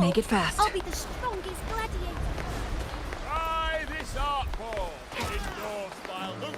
Make it fast. I'll be the strongest gladiator. Try this art form. Indoor style look.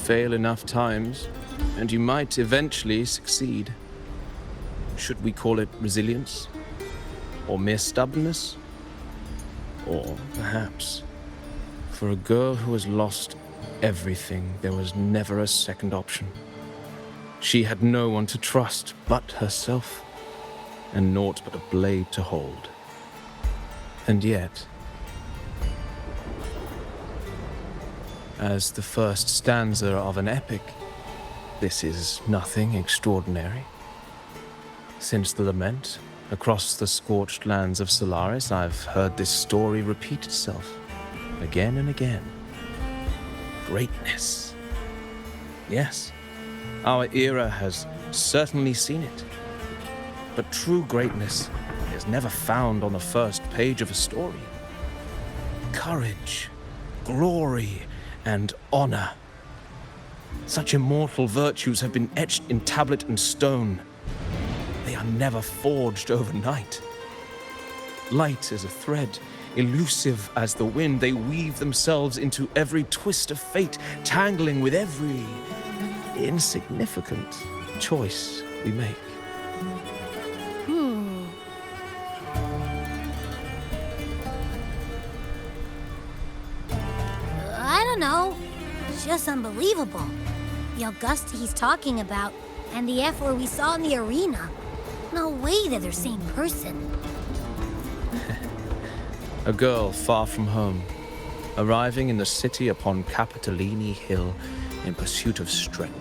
fail enough times, and you might eventually succeed. Should we call it resilience? Or mere stubbornness? Or perhaps, for a girl who has lost everything, there was never a second option. She had no one to trust but herself, and naught but a blade to hold. And yet, as the first stanza of an epic, this is nothing extraordinary. Since the lament, across the scorched lands of Solaris, I've heard this story repeat itself, again and again. Greatness. Yes, our era has certainly seen it. But true greatness is never found on the first page of a story. Courage, glory, and honor. Such immortal virtues have been etched in tablet and stone. They are never forged overnight. Light as a thread, elusive as the wind, they weave themselves into every twist of fate, tangling with every insignificant choice we make. I don't know. It's just unbelievable. The Augusta he's talking about, and the F-word we saw in the arena. No way they're the same person. A girl far from home, arriving in the city upon Capitolini Hill in pursuit of strength.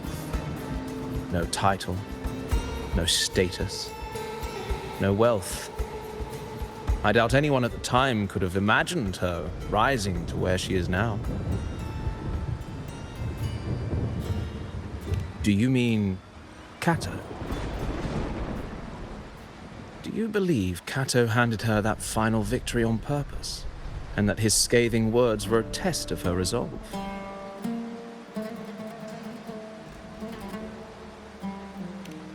No title, no status, no wealth. I doubt anyone at the time could have imagined her rising to where she is now. Do you mean Kato? Do you believe Kato handed her that final victory on purpose, and that his scathing words were a test of her resolve?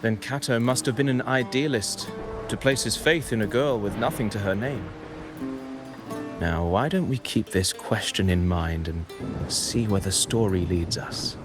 Then Kato must have been an idealist to place his faith in a girl with nothing to her name. Now, why don't we keep this question in mind and see where the story leads us?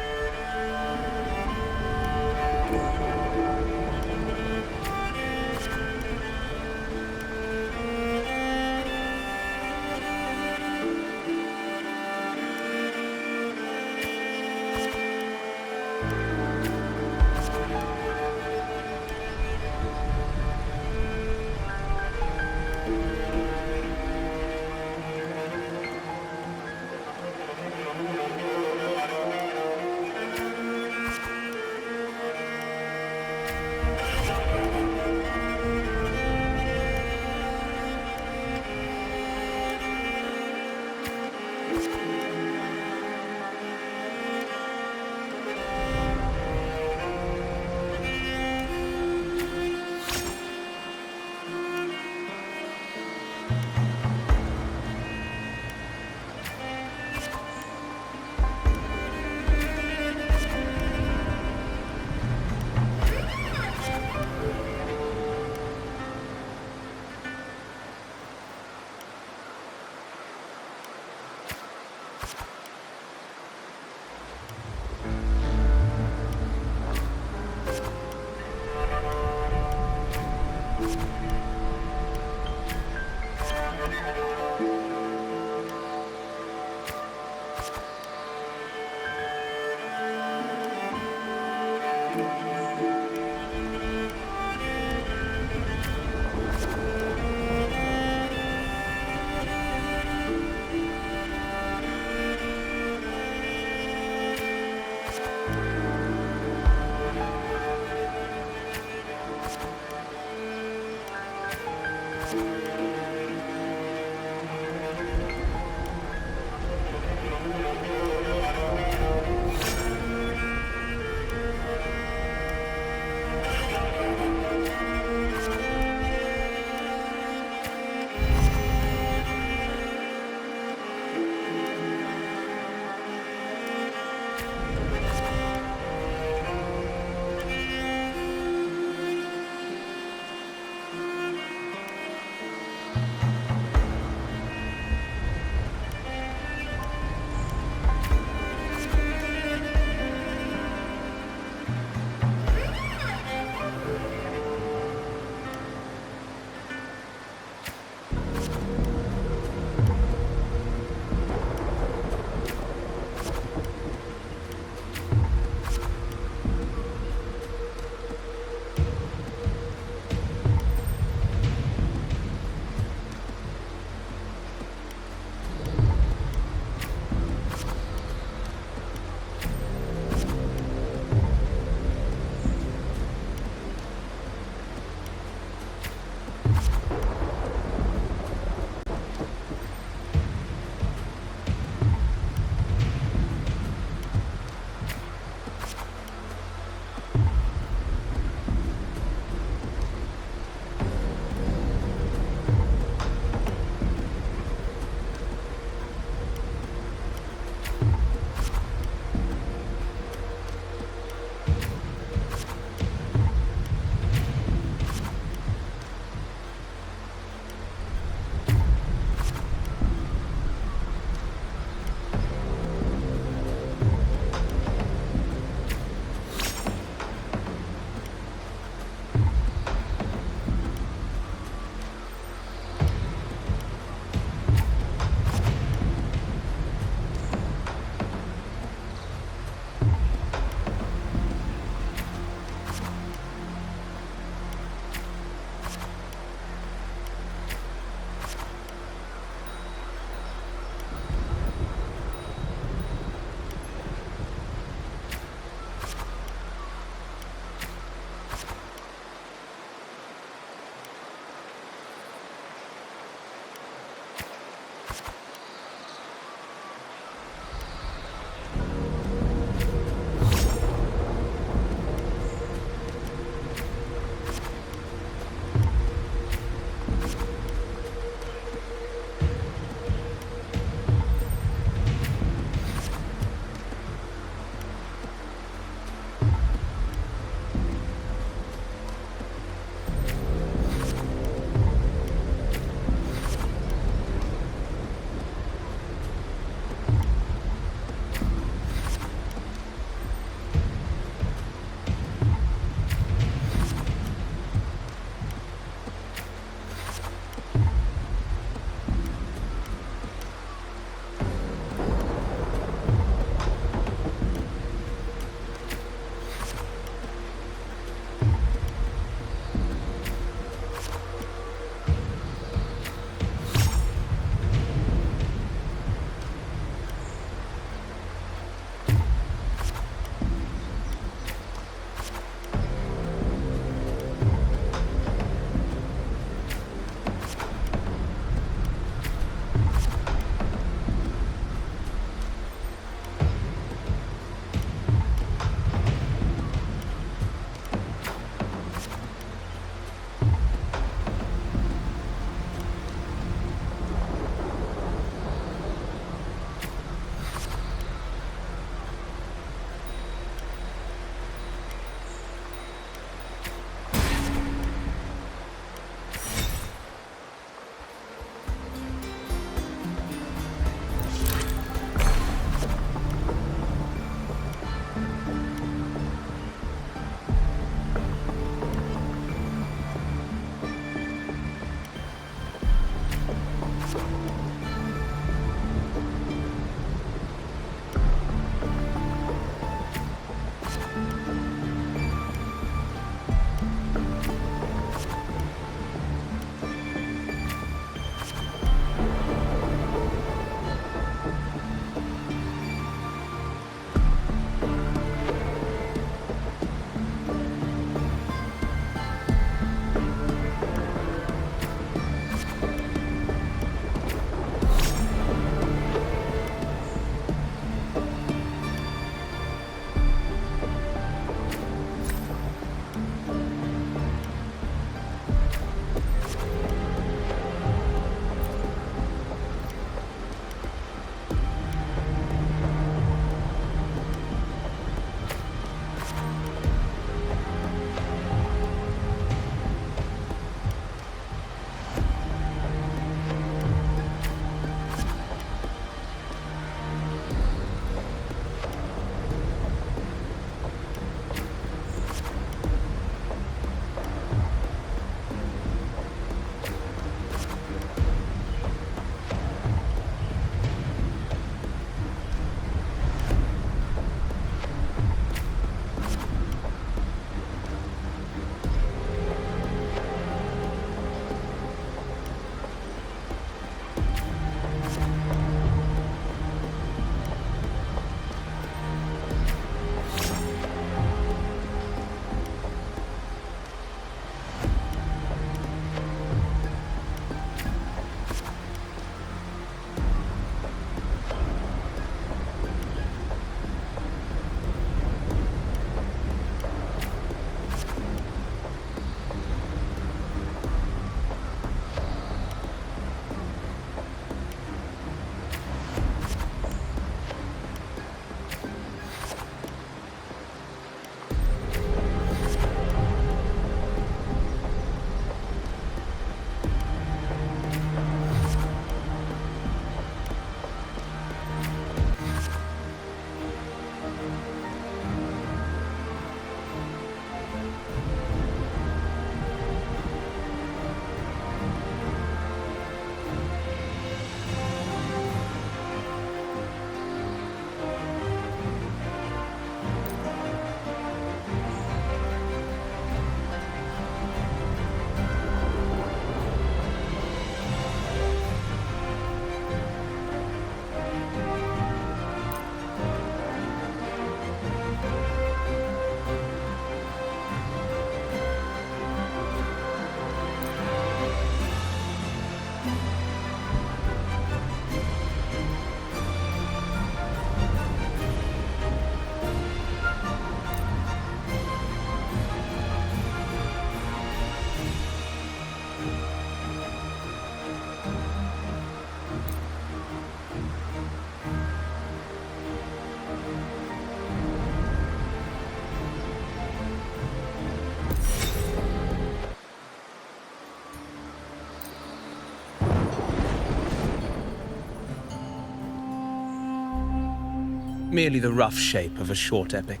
merely the rough shape of a short epic.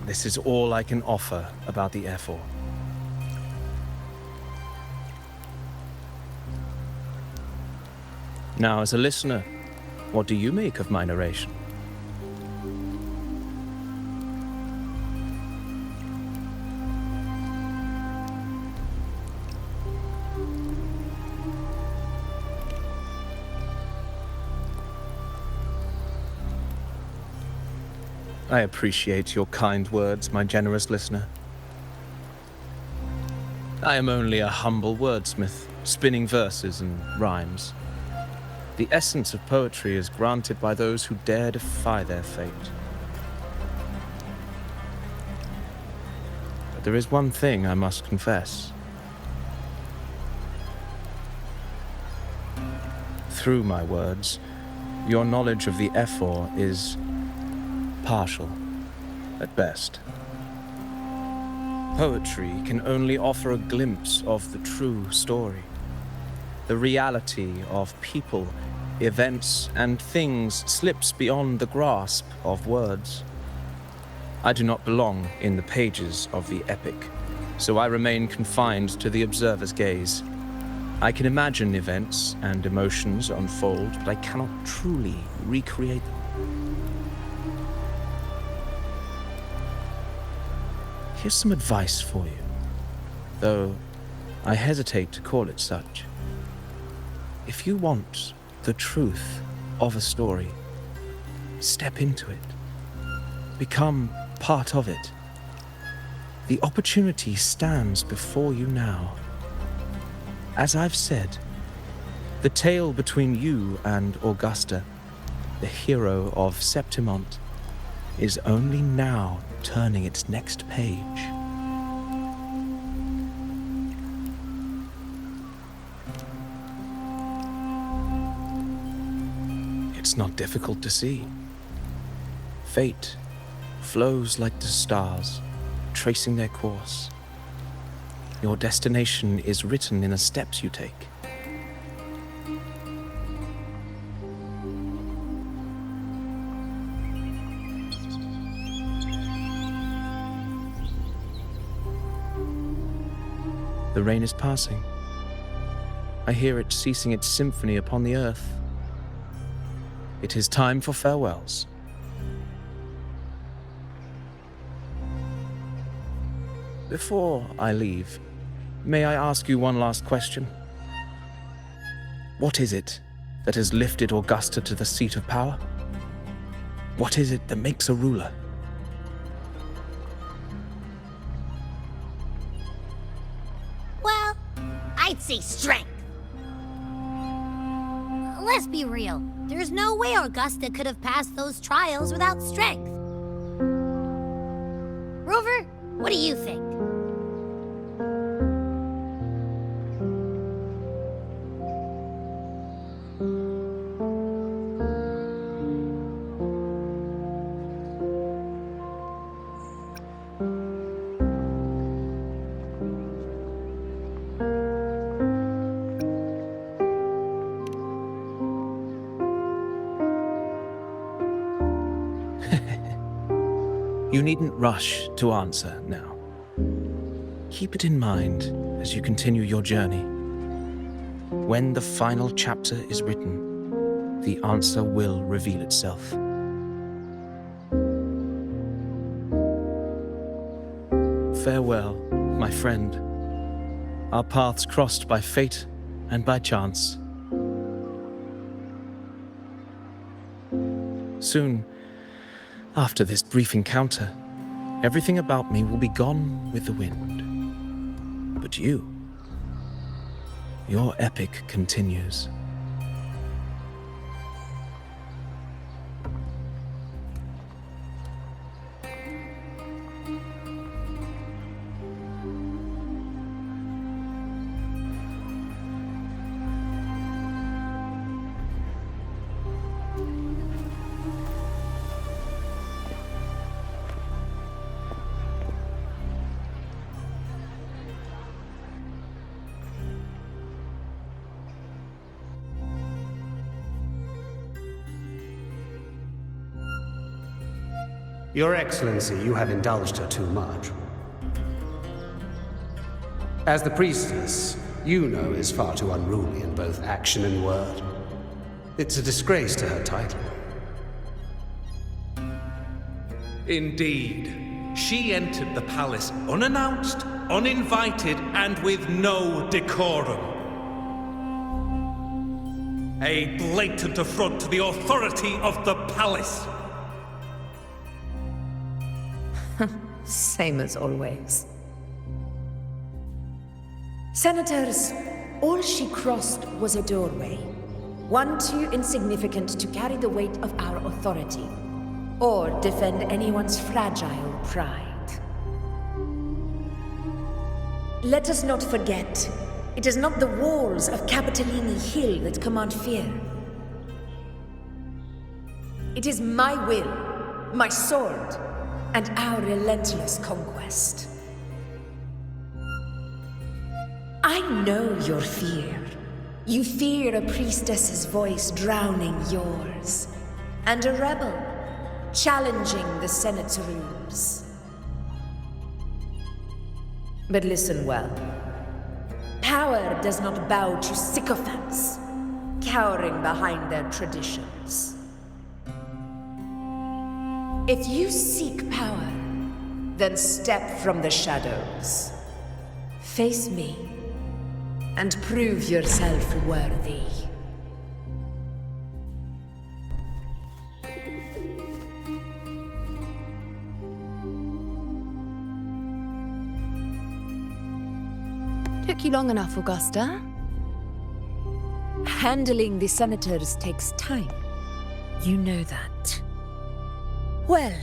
This is all I can offer about the Ephor. Now, as a listener, what do you make of my narration? I appreciate your kind words, my generous listener. I am only a humble wordsmith, spinning verses and rhymes. The essence of poetry is granted by those who dare defy their fate. But there is one thing I must confess. Through my words, your knowledge of the Ephor is partial, at best. Poetry can only offer a glimpse of the true story, the reality of people, events, and things slips beyond the grasp of words. I do not belong in the pages of the epic, so I remain confined to the observer's gaze. I can imagine events and emotions unfold, but I cannot truly recreate them. Here's some advice for you, though I hesitate to call it such. If you want the truth of a story, step into it. Become part of it. The opportunity stands before you now. As I've said, the tale between you and Augusta, the hero of Septimont, is only now turning its next page. It's not difficult to see. Fate flows like the stars, tracing their course. Your destination is written in the steps you take. The rain is passing. I hear it ceasing its symphony upon the earth. It is time for farewells. Before I leave, may I ask you one last question? What is it that has lifted Augusta to the seat of power? What is it that makes a ruler? Well, I'd say strength. Let's be real. There's no way Augusta could have passed those trials without strength. Rover, what do you think? You needn't rush to answer now. Keep it in mind as you continue your journey. When the final chapter is written, the answer will reveal itself. Farewell, my friend. Our paths crossed by fate and by chance. Soon, after this brief encounter, everything about me will be gone with the wind. But you, your epic continues. Your Excellency, you have indulged her too much. As the priestess, Yuno is far too unruly in both action and word. It's a disgrace to her title. Indeed. She entered the palace unannounced, uninvited, and with no decorum. A blatant affront to the authority of the palace. Same as always. Senators, all she crossed was a doorway. One too insignificant to carry the weight of our authority, or defend anyone's fragile pride. Let us not forget, it is not the walls of Capitolini Hill that command fear. It is my will, my sword, and our relentless conquest. I know your fear. You fear a priestess's voice drowning yours, and a rebel challenging the Senate's rules. But listen well. Power does not bow to sycophants, cowering behind their traditions. If you seek power, then step from the shadows. Face me, and prove yourself worthy. Took you long enough, Augusta. Handling the senators takes time. You know that. Well,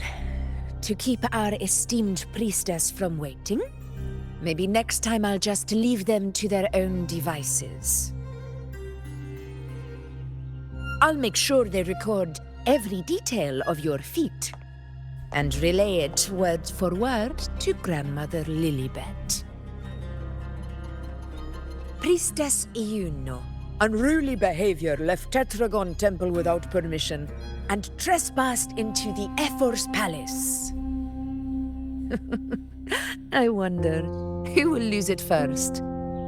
to keep our esteemed priestess from waiting, maybe next time I'll just leave them to their own devices. I'll make sure they record every detail of your feat, and relay it word for word to Grandmother Lilibet. Priestess Iuno. Unruly behavior left Tetragon Temple without permission and trespassed into the Ephor's palace. I wonder, who will lose it first?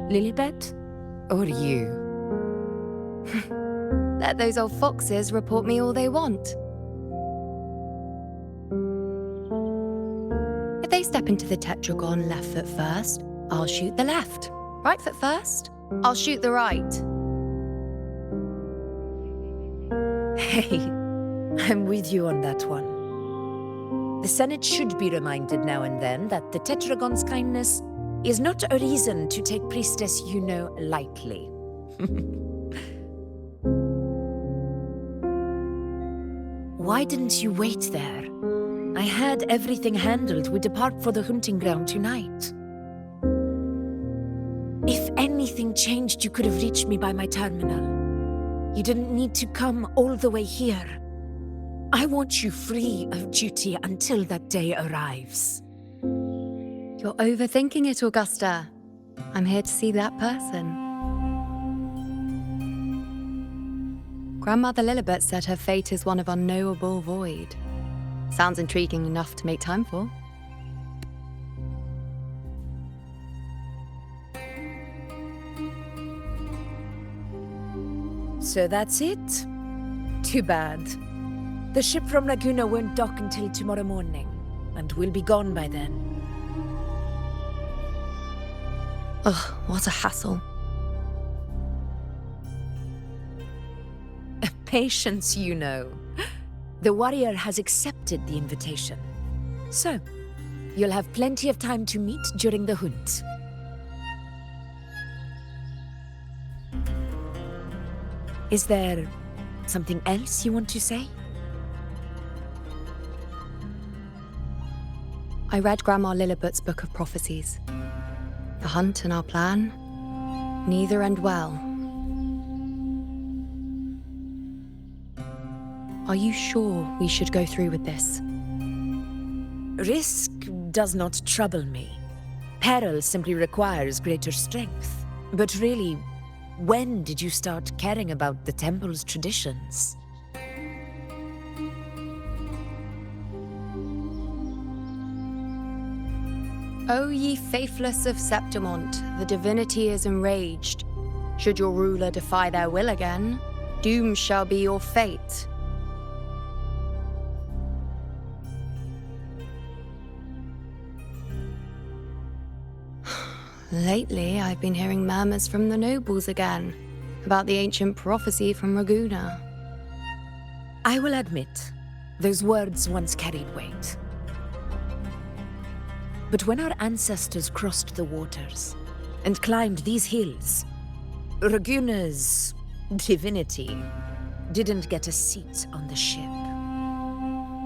Lilibet or you? Let those old foxes report me all they want. If they step into the Tetragon left foot first, I'll shoot the left. Right foot first, I'll shoot the right. Hey, I'm with you on that one. The Senate should be reminded now and then that the Tetragon's kindness is not a reason to take Priestess Yuno lightly. Why didn't you wait there? I had everything handled. We depart for the hunting ground tonight. If anything changed, you could have reached me by my terminal. You didn't need to come all the way here. I want you free of duty until that day arrives. You're overthinking it, Augusta. I'm here to see that person. Grandmother Lilibet said her fate is one of unknowable void. Sounds intriguing enough to make time for. So that's it? Too bad. The ship from Laguna won't dock until tomorrow morning, and we'll be gone by then. Ugh, what a hassle. Patience, you know. The warrior has accepted the invitation. So, you'll have plenty of time to meet during the hunt. Is there something else you want to say? I read Grandma Lilibet's Book of Prophecies. The hunt and our plan, neither end well. Are you sure we should go through with this? Risk does not trouble me. Peril simply requires greater strength. But really, when did you start caring about the temple's traditions? O ye faithless of Septimont, the divinity is enraged. Should your ruler defy their will again, doom shall be your fate. Lately, I've been hearing murmurs from the nobles again, about the ancient prophecy from Raguna. I will admit, those words once carried weight. But when our ancestors crossed the waters and climbed these hills, Raguna's divinity didn't get a seat on the ship.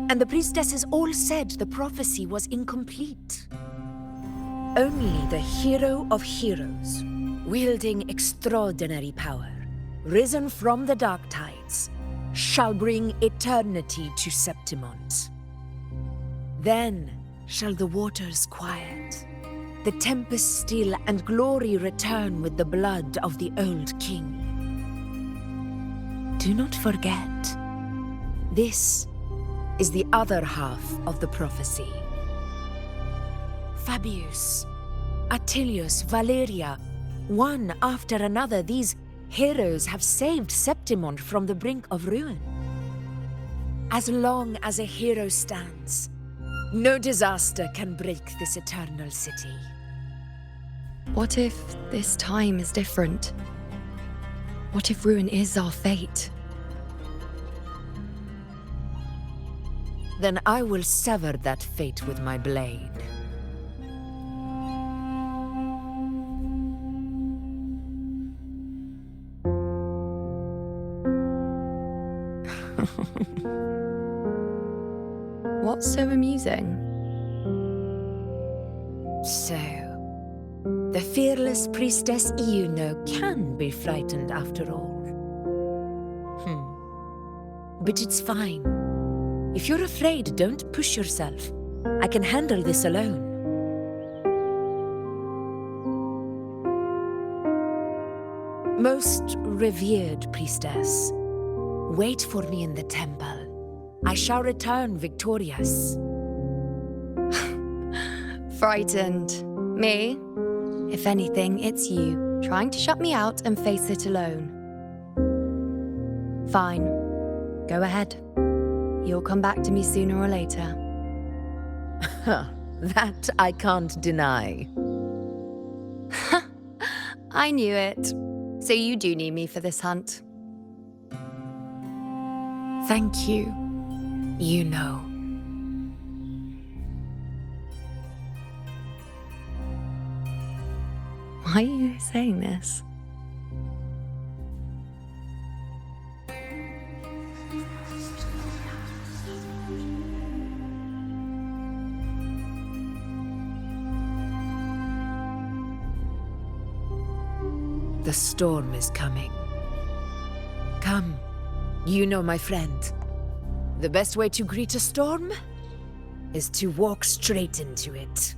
And the priestesses all said the prophecy was incomplete. Only the hero of heroes, wielding extraordinary power, risen from the dark tides, shall bring eternity to Septimont. Then shall the waters quiet, the tempest still, and glory return with the blood of the old king. Do not forget, this is the other half of the prophecy. Fabius, Attilius, Valeria, one after another, these heroes have saved Septimont from the brink of ruin. As long as a hero stands, no disaster can break this eternal city. What if this time is different? What if ruin is our fate? Then I will sever that fate with my blade. What's so amusing? So, the fearless priestess Iuno can be frightened after all. But it's fine. If you're afraid, don't push yourself. I can handle this alone. Most revered priestess, wait for me in the temple. I shall return victorious. Frightened. Me? If anything, it's you, trying to shut me out and face it alone. Fine. Go ahead. You'll come back to me sooner or later. That I can't deny. I knew it. So you do need me for this hunt. Thank you. You know. Why are you saying this? The storm is coming. Come, you know my friend. The best way to greet a storm is to walk straight into it.